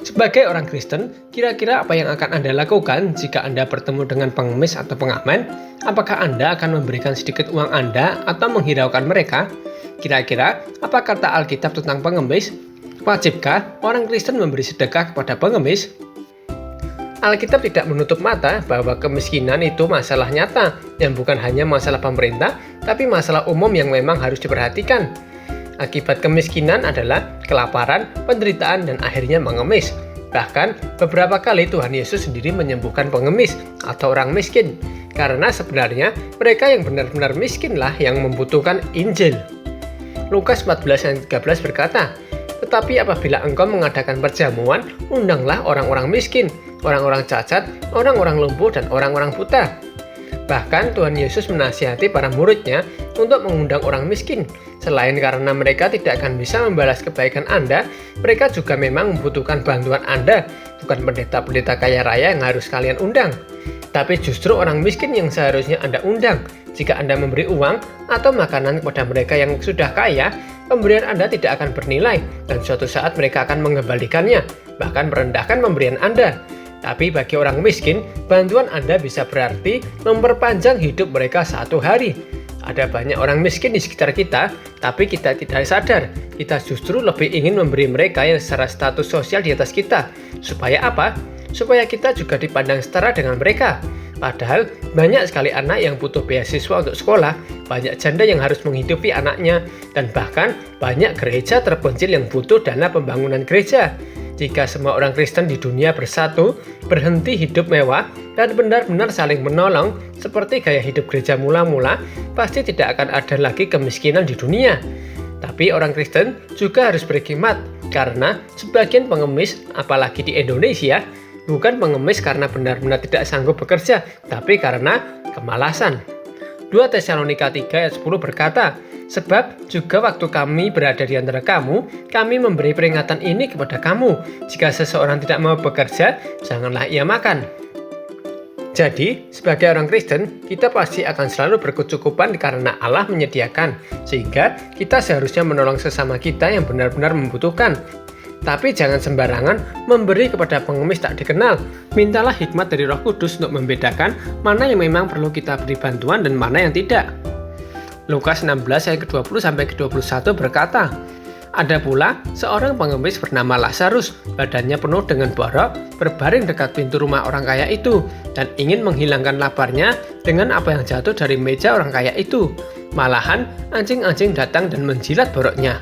Sebagai orang Kristen, kira-kira apa yang akan Anda lakukan jika Anda bertemu dengan pengemis atau pengamen? Apakah Anda akan memberikan sedikit uang Anda atau menghiraukan mereka? Kira-kira apa kata Alkitab tentang pengemis? Wajibkah orang Kristen memberi sedekah kepada pengemis? Alkitab tidak menutup mata bahwa kemiskinan itu masalah nyata yang bukan hanya masalah pemerintah, tapi masalah umum yang memang harus diperhatikan. Akibat kemiskinan adalah kelaparan, penderitaan, dan akhirnya mengemis. Bahkan beberapa kali Tuhan Yesus sendiri menyembuhkan pengemis atau orang miskin, karena sebenarnya mereka yang benar-benar miskinlah yang membutuhkan Injil. Lukas 14 ayat 13 berkata, "Tetapi apabila engkau mengadakan perjamuan, undanglah orang-orang miskin, orang-orang cacat, orang-orang lumpuh, dan orang-orang buta." Bahkan Tuhan Yesus menasihati para muridnya untuk mengundang orang miskin. Selain karena mereka tidak akan bisa membalas kebaikan Anda, mereka juga memang membutuhkan bantuan Anda, bukan pendeta-pendeta kaya raya yang harus kalian undang. Tapi justru orang miskin yang seharusnya Anda undang. Jika Anda memberi uang atau makanan kepada mereka yang sudah kaya, pemberian Anda tidak akan bernilai dan suatu saat mereka akan mengembalikannya, bahkan merendahkan pemberian Anda. Tapi bagi orang miskin, bantuan Anda bisa berarti memperpanjang hidup mereka satu hari. Ada banyak orang miskin di sekitar kita, tapi kita tidak sadar. Kita justru lebih ingin memberi mereka yang secara status sosial di atas kita. Supaya apa? Supaya kita juga dipandang setara dengan mereka. Padahal banyak sekali anak yang butuh beasiswa untuk sekolah, banyak janda yang harus menghidupi anaknya, dan bahkan banyak gereja terpencil yang butuh dana pembangunan gereja. Jika semua orang Kristen di dunia bersatu, berhenti hidup mewah, dan benar-benar saling menolong, seperti gaya hidup gereja mula-mula, pasti tidak akan ada lagi kemiskinan di dunia. Tapi orang Kristen juga harus berkhidmat, karena sebagian pengemis, apalagi di Indonesia, bukan pengemis karena benar-benar tidak sanggup bekerja, tapi karena kemalasan. 2 Tesalonika 3 ayat 10 berkata, "Sebab juga waktu kami berada di antara kamu, kami memberi peringatan ini kepada kamu. Jika seseorang tidak mau bekerja, janganlah ia makan." Jadi, sebagai orang Kristen, kita pasti akan selalu berkecukupan karena Allah menyediakan, sehingga kita seharusnya menolong sesama kita yang benar-benar membutuhkan. Tapi jangan sembarangan memberi kepada pengemis tak dikenal. Mintalah hikmat dari Roh Kudus untuk membedakan mana yang memang perlu kita beri bantuan dan mana yang tidak. Lukas 16 ayat ke-20 sampai ke-21 berkata, "Ada pula seorang pengemis bernama Lazarus, badannya penuh dengan borok, berbaring dekat pintu rumah orang kaya itu, dan ingin menghilangkan laparnya dengan apa yang jatuh dari meja orang kaya itu. Malahan anjing-anjing datang dan menjilat boroknya.